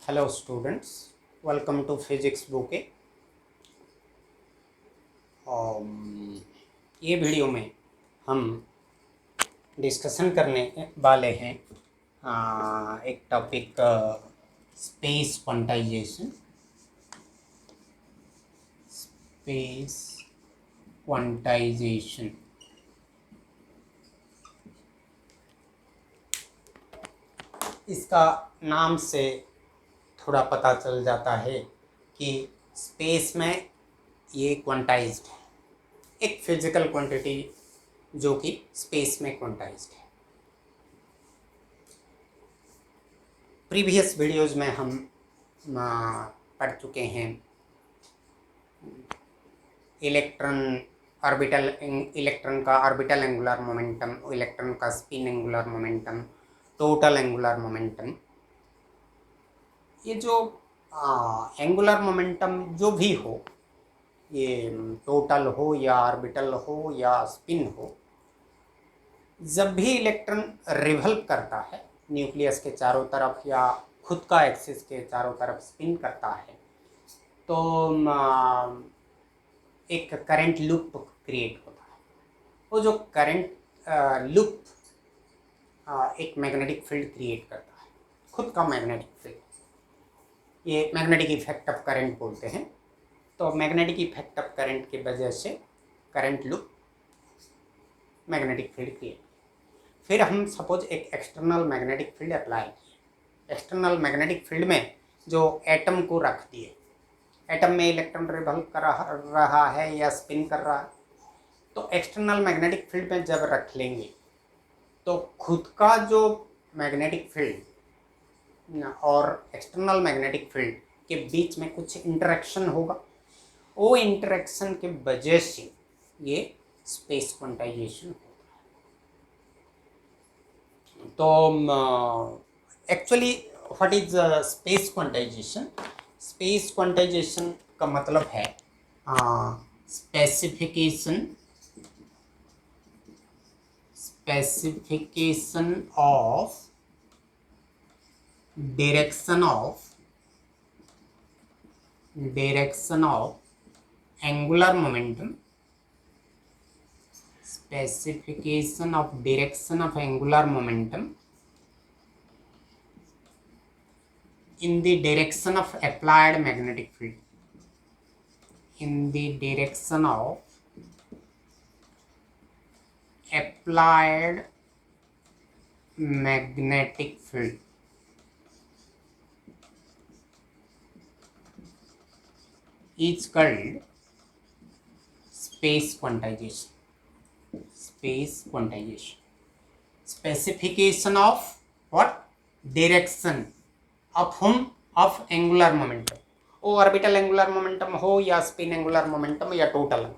Hello students, welcome to physics bouquet. ये video में हम डिस्कशन करने वाले हैं एक topic space quantization. Space quantization इसका नाम से थोड़ा पता चल जाता है कि स्पेस में ये क्वांटाइज्ड है, एक फिजिकल क्वांटिटी जो कि स्पेस में क्वांटाइज्ड है। प्रीवियस वीडियोस में हम पढ़ चुके हैं इलेक्ट्रॉन का ऑर्बिटल एंगुलर मोमेंटम, इलेक्ट्रॉन का spin angular momentum, total angular momentum. ये जो एंगुलर मोमेंटम जो भी हो, ये टोटल हो या ऑर्बिटल हो या स्पिन हो, जब भी इलेक्ट्रॉन रिवल्व करता है न्यूक्लियस के चारों तरफ या खुद का एक्सिस के चारों तरफ स्पिन करता है, तो एक करंट लूप क्रिएट होता है। वो जो करंट लूप एक मैग्नेटिक फील्ड क्रिएट करता है, खुद का मैग्नेटिक फील्ड। ये मैग्नेटिक इफेक्ट ऑफ करंट बोलते हैं। तो मैग्नेटिक इफेक्ट ऑफ करंट की वजह से current loop magnetic field create. फिर हम सपोज एक एक्सटर्नल मैग्नेटिक फील्ड अप्लाई किए। एक्सटर्नल मैग्नेटिक फील्ड में जो एटम को रख दिए, एटम में इलेक्ट्रॉन रिवल्व कर रहा है या स्पिन कर रहा है, तो एक्सटर्नल मैग्नेटिक फील्ड में जब रख लेंगे तो खुद का जो मैग्नेटिक फील्ड और एक्सटर्नल मैग्नेटिक फील्ड के बीच में कुछ इंटरेक्शन होगा। वो इंटरेक्शन के वजह से ये स्पेस क्वांटाइजेशन होता है। तो actually what is space quantization? Space quantization का मतलब है specification of direction of angular momentum, specification of direction of angular momentum in the direction of applied magnetic field, in the direction of applied magnetic field is called space quantization. Space quantization. Specification of what? Direction of whom? Of angular momentum. वो orbital angular momentum हो या spin angular momentum या total,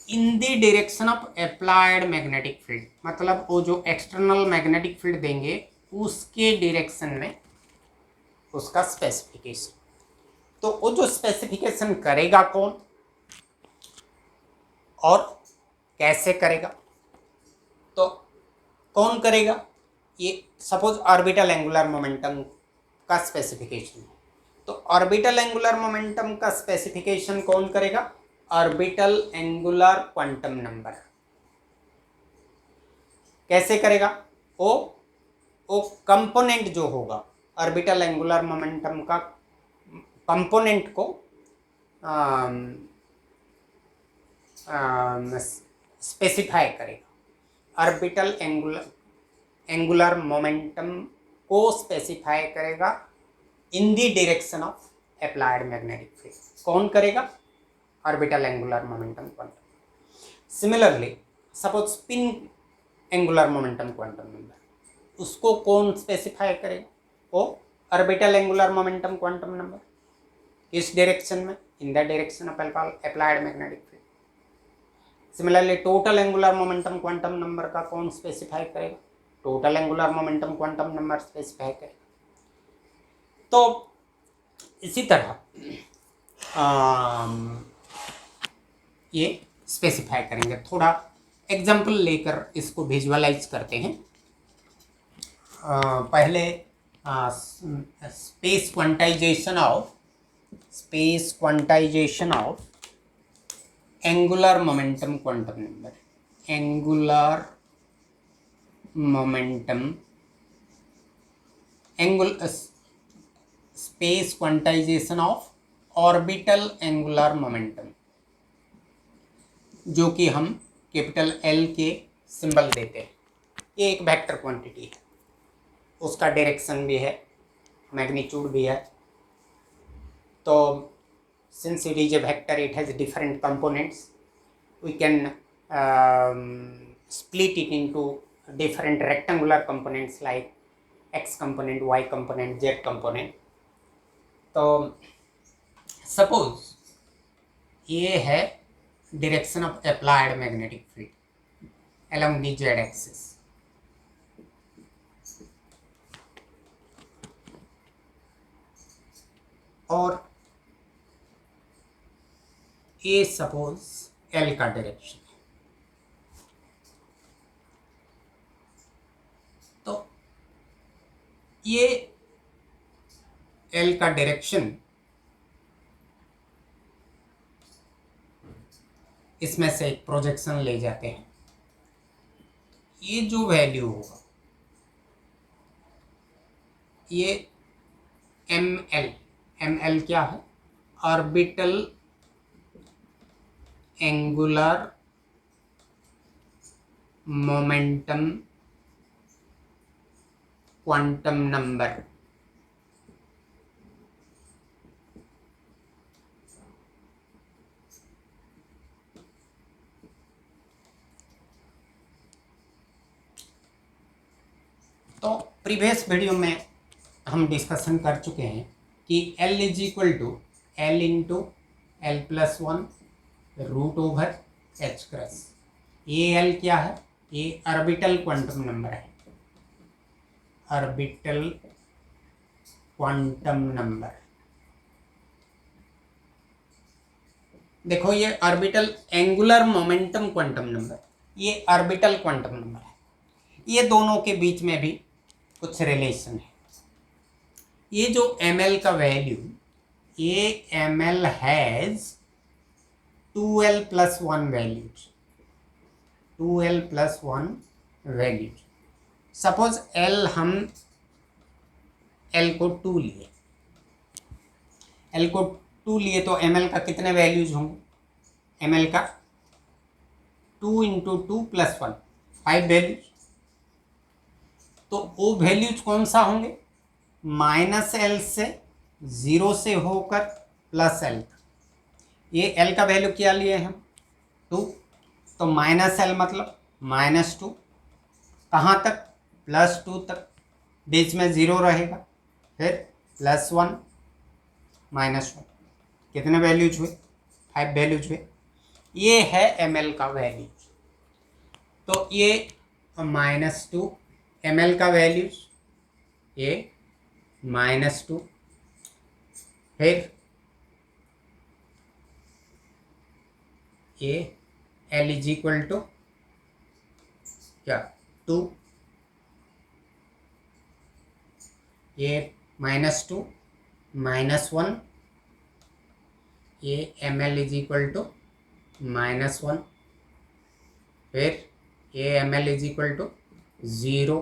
in the direction of applied magnetic field. मतलब वो जो external magnetic field देंगे उसके direction में उसका स्पेसिफिकेशन। तो वो जो स्पेसिफिकेशन करेगा कौन और कैसे करेगा? तो कौन करेगा? ये सपोज ऑर्बिटल एंगुलर मोमेंटम का स्पेसिफिकेशन है, तो ऑर्बिटल एंगुलर मोमेंटम का स्पेसिफिकेशन कौन करेगा? Orbital angular quantum number. कैसे करेगा? वो कंपोनेंट जो होगा ऑर्बिटल एंगुलर मोमेंटम का, कंपोनेंट को स्पेसिफाई करेगा। ऑर्बिटल एंगुलर मोमेंटम को स्पेसिफाई करेगा in the direction of applied magnetic field. कौन करेगा? Orbital angular momentum quantum. Similarly suppose spin angular momentum quantum number, उसको कौन स्पेसिफाई करेगा? वो orbital angular momentum quantum number. किस डायरेक्शन में? In the direction of applied magnetic field. Similarly total angular momentum quantum number का कौन specify करेगा? Total angular momentum quantum number specify करेगा। तो इसी तरह ये स्पेसिफाई करेंगे। थोड़ा एग्जाम्पल लेकर इसको विजुअलाइज करते हैं। पहले space quantization of angular momentum quantum number. Angular momentum, space quantization of orbital angular momentum, जो कि हम कैपिटल L के सिंबल देते हैं. ये एक वेक्टर क्वांटिटी है, उसका डायरेक्शन भी है, मैग्नीट्यूड भी है. तो since it is a vector, it has different components. We can split it into different rectangular components like x component, y component, z component. तो सपोज ये है direction of applied magnetic field along the z axis. और ये suppose L का direction है. तो ये L का डायरेक्शन, इसमें से एक प्रोजेक्शन ले जाते हैं. ये जो वैल्यू होगा ये ml क्या है? Orbital angular momentum quantum number. तो प्रीवियस वीडियो में हम डिस्कशन कर चुके हैं कि L is equal to L into L plus 1 root over H cross. ये L क्या है? ये ऑर्बिटल क्वांटम नंबर है. Orbital quantum number. देखो ये orbital angular momentum quantum number, ये ऑर्बिटल क्वांटम नंबर है. ये दोनों के बीच में भी कुछ रिलेशन है. ये जो ml का वैल्यू, ये ml has 2l plus 1 values. 2l plus 1 values. Suppose l हम l को 2 लिए, l को 2 लिए तो ml का कितने वैल्यूज होंगे? ml का 2 इंटू 2 प्लस 1 5 वैल्यूज. तो वो वैल्यूज कौन सा होंगे? माइनस एल से 0 से होकर प्लस एल. ये एल का वैल्यू क्या लिए हम? 2. तो माइनस एल मतलब -2. कहाँ तक? +2 तक. बीच में 0 रहेगा, फिर +1 -1. कितने वैल्यूज हुए? 5 वैल्यूज हुए. ये है ml का वैल्यूज. तो ये -2 ml का वैल्यूज, ये -2. फिर ये L इज इक्वल टू क्या? 2. ये -2 -1. ये ml इज इक्वल टू -1. फिर ये ml is equal to 0.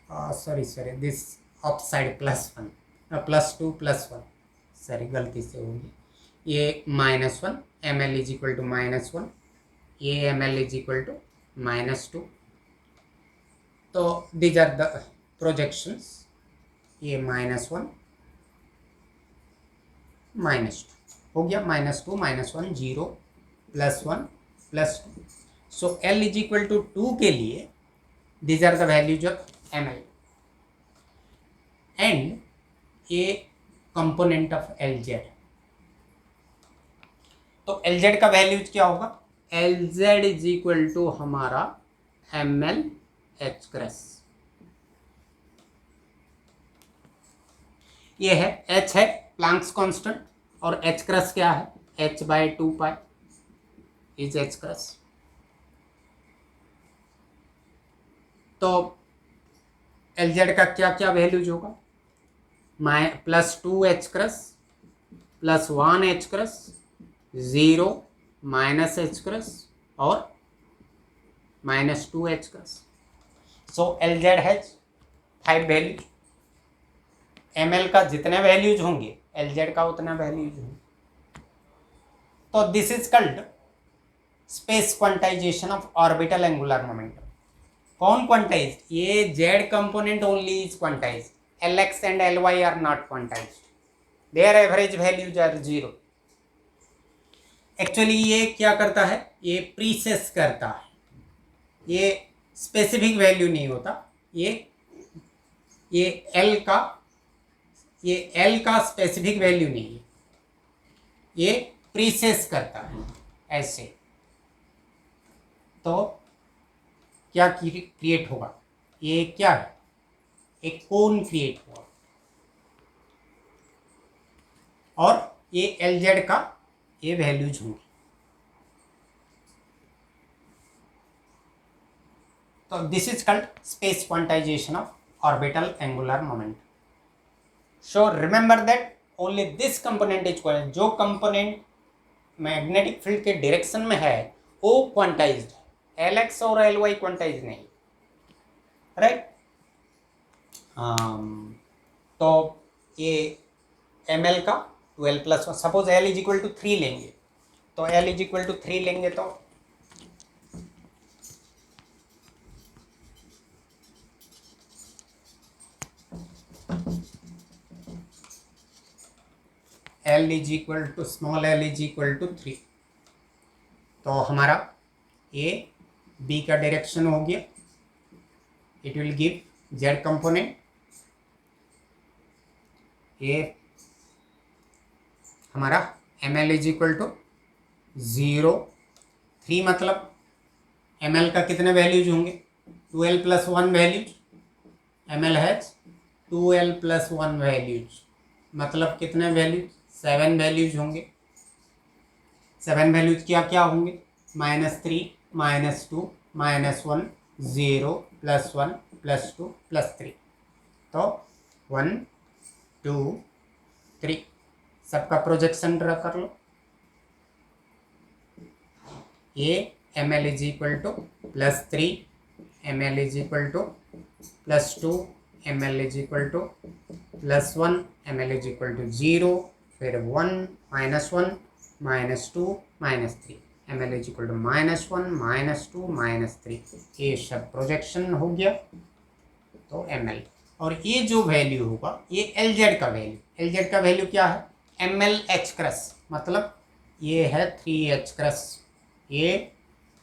Sorry this of side +1 +2 +1, sorry गलती से होगी. ये -1 ml इज इक्वल टू -1. ये ml इज इक्वल टू -2. तो दीज आर द प्रोजेक्शंस. ये -1 -2 हो गया. -2 -1 0 +1 +2. So L is equal to 2 के लिए these are the values of ml and a component of Lz. तो Lz का वैल्यूज क्या होगा? Lz इज इक्वल टू हमारा ml h क्रॉस. ये है h है प्लैंक्स कांस्टेंट, और h क्रॉस क्या है? h/2 is h cross. तो Lz का क्या क्या वैल्यूज होगा, +2 h cross +1 h cross 0 -h cross और -2 h cross. So Lz has 5 values. ml का जितने वैल्यूज होंगे Lz का उतना वैल्यूज होंगे. तो this is called space quantization of orbital angular momentum. कौन क्वांटाइज्ड? ये z component only is quantized. Lx and Ly are not quantized. Their average values are 0. Actually ये क्या करता है, ये प्रीसेस करता है. ये स्पेसिफिक वैल्यू नहीं होता. ये L का स्पेसिफिक वैल्यू नहीं है. ये प्रीसेस करता है ऐसे. तो क्या क्रिएट होगा, ये क्या है, एक कोन क्रिएट हुआ और ये Lz का ये वैल्यूज होंगे. तो this is called space quantization of orbital angular moment. So remember that only this component is quantized. जो कंपोनेंट मैग्नेटिक फील्ड के डायरेक्शन में है वो क्वांटाइज्ड है. Lx और Ly क्वांटाइज नहीं, राइट. तो ये ml का 12 + 1, सपोज L = 3 लेंगे. तो L = 3 लेंगे तो L = 3. तो हमारा A B का डायरेक्शन हो गया. It will give Z component. ये हमारा ml = 0. 3 मतलब ml का कितने वैल्यूज होंगे, 2l + 1 values. ml has 2l + 1 values, मतलब कितने वैल्यूज, 7 वैल्यूज होंगे. 7 वैल्यूज क्या क्या होंगे, -3 -2 -1 0 +1 +2 +3. तो 1 2 3 सबका प्रोजेक्शन ड्रा कर लो. ये ml = +3, ml = +2, ml = +1, ml = 0, फिर 1 -1 -2 -3, ml = -1 -2 -3. ये सब प्रोजेक्शन हो गया. तो ml और ये जो वैल्यू होगा ये Lz का वैल्यू. Lz का वैल्यू क्या है, ml h क्रस, मतलब ये है 3h क्रस, ये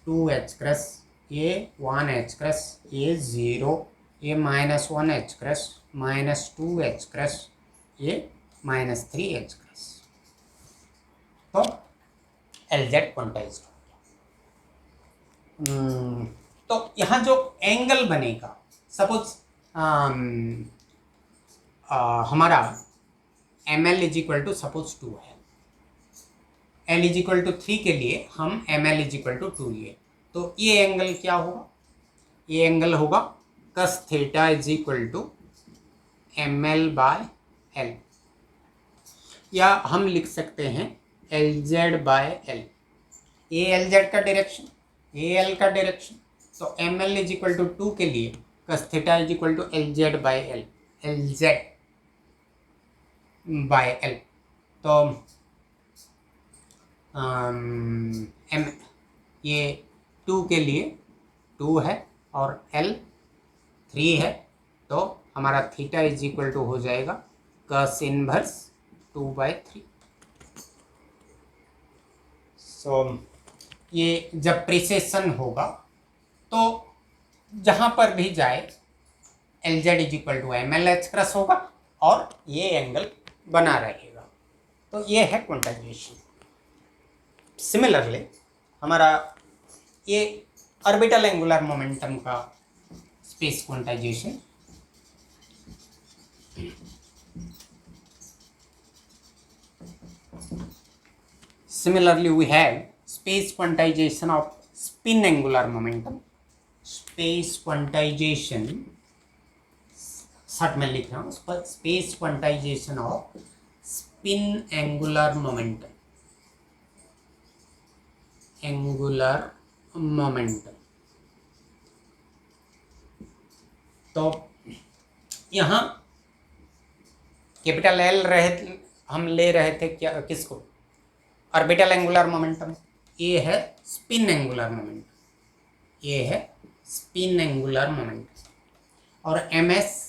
2h क्रस, ये 1h क्रस, ये 0, ये -1h क्रस, -2h क्रस, ये -3h क्रस. तो Lz क्वांटाइज्ड. तो यहाँ जो एंगल बनेगा, सपोज हमारा ml = सपोज 2 है. L = 3 के लिए हम ml = 2 लिए. तो ये एंगल क्या होगा, ये एंगल होगा cos θ = ml/L, या हम लिख सकते हैं Lz/L. ये Lz का डायरेक्शन, ये L का डायरेक्शन. तो ml = 2 के लिए cos θ = Lz/L, Lz/L. तो ये 2 के लिए 2 है और L 3 है. तो हमारा थीटा = हो जाएगा cos इनवर्स 2/3. सो ये जब प्रिसेशन होगा तो जहाँ पर भी जाए Lz = ml h क्रस होगा और ये एंगल बना रहेगा. तो ये है क्वांटाइजेशन. सिमिलरली हमारा ये ऑर्बिटल एंगुलर मोमेंटम का space quantization. Similarly, we have space quantization of spin angular momentum. Space quantization short में लिख रहा हूँ, उस पर space quantization off spin angular momentum, angular momentum. तो यहाँ कैपिटल एल हम ले रहे थे क्या, किसको, ऑर्बिटल एंगुलर मोमेंटम। ये है स्पिन एंगुलर मोमेंटम, ये है स्पिन एंगुलर मोमेंटम। और एम एस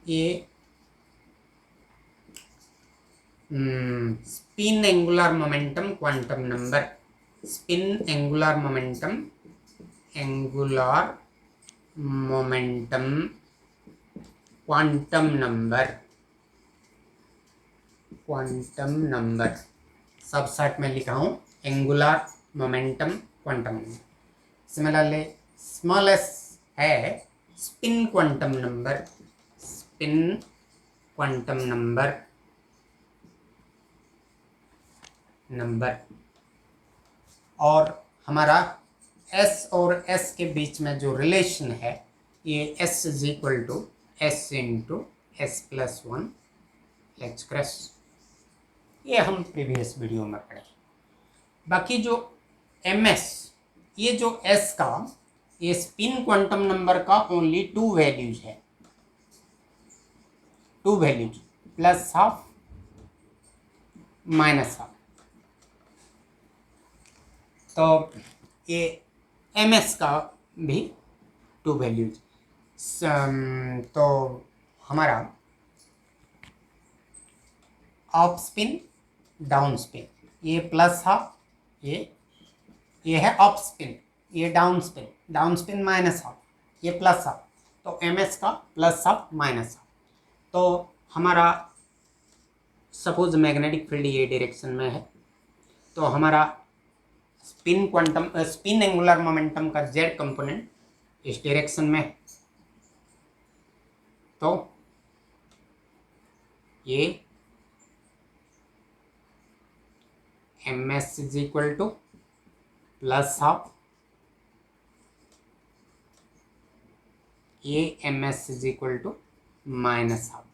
ये spin angular momentum quantum number, spin angular momentum, angular momentum quantum number, quantum number सब सेट में लिखा हूँ, angular momentum quantum number. Similarly small S है spin quantum number, spin quantum number, और हमारा s और s के बीच में जो रिलेशन है ये s is equal to S into S plus one H cross, ये हम प्रीवियस वीडियो में पढ़े। बाकी जो ms, ये जो s का, ये स्पिन क्वांटम नंबर का ओनली 2 वैल्यूज है, 2 values, plus half minus half. तो ये ms का भी 2 वैल्यूज। तो हमारा अप स्पिन डाउन स्पिन, ये प्लस हाफ, ये है अप स्पिन, ये डाउन स्पिन माइनस हाफ, ये प्लस हाफ। तो ms का प्लस हाफ माइनस हाफ। तो हमारा सपोज मैग्नेटिक फील्ड ये डायरेक्शन में है, तो हमारा स्पिन एंगुलर मोमेंटम का z कंपोनेंट इस डायरेक्शन में है। तो ये ms is equal to plus half, ये ms is equal to minus half.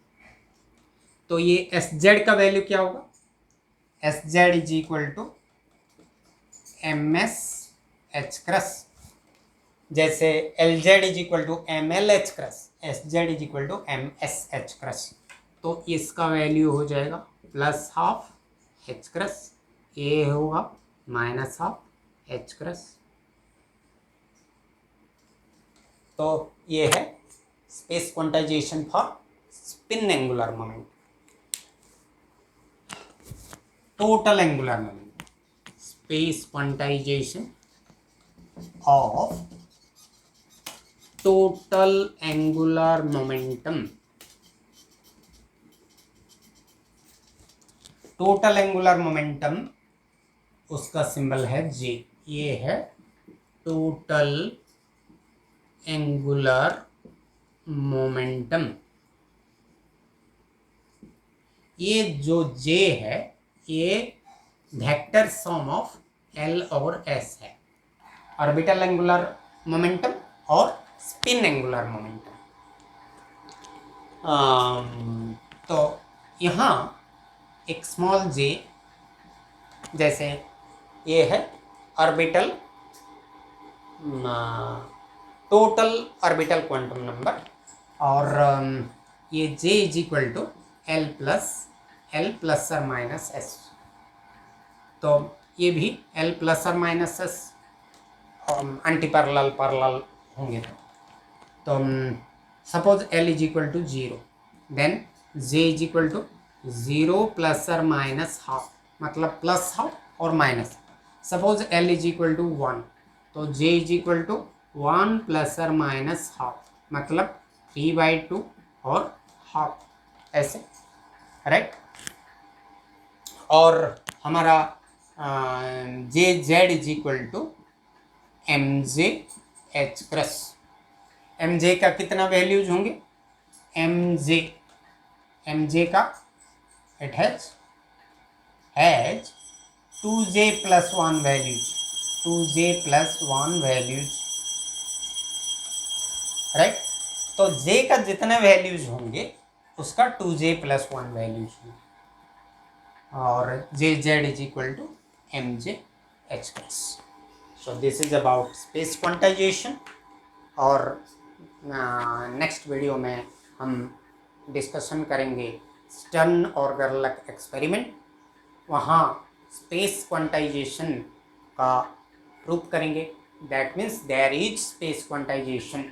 तो ये sz का वैल्यू क्या होगा, sz is equal to ms h cross, जैसे Lz is equal to ml h cross, Sz is equal to ms h cross. तो इसका value हो जाएगा प्लस हाफ h क्रस, ये होगा माइनस हाफ h क्रस। तो ये है space quantization for spin angular moment, total angular moment, space quantization of total angular momentum. Total angular momentum उसका सिंबल है J, ये है टोटल एंगुलर मोमेंटम। ये जो J है ये वेक्टर सम ऑफ L और S है, ऑर्बिटल एंगुलर मोमेंटम और स्पिन एंगुलर मोमेंटम। तो यहाँ एक स्मॉल j, जैसे ये है orbital, total orbital quantum number, और ये j is equal to L plus और माइनस s। तो ये भी L प्लस और minus s anti parallel parallel होंगे। तो suppose L is equal to 0, then J is equal to 0 plus और माइनस हाफ, मतलब प्लस हाफ और minus. Suppose L is equal to 1, तो J is equal to 1 plus और minus half, मतलब 3/2 और half, ऐसे, राइट। और हमारा JZ is equal to MJ H cross. MJ का कितना वैल्यूज होंगे, MJ का it has 2J plus 1 values, 2J plus 1 values, right. तो जे का जितने वैल्यूज होंगे उसका 2j+1 वैल्यूज होंगे, और J Z is equal to M J H gas. So this is about space quantization. और नेक्स्ट वीडियो में हम डिस्कशन करेंगे स्टर्न और गर्लक एक्सपेरिमेंट। वहाँ स्पेस क्वांटाइजेशन का प्रूव करेंगे। That means there is space quantization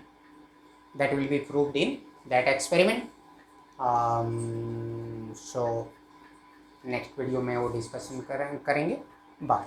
that will be proved in that experiment. So next video में वो डिस्कशन करेंगे। बाय।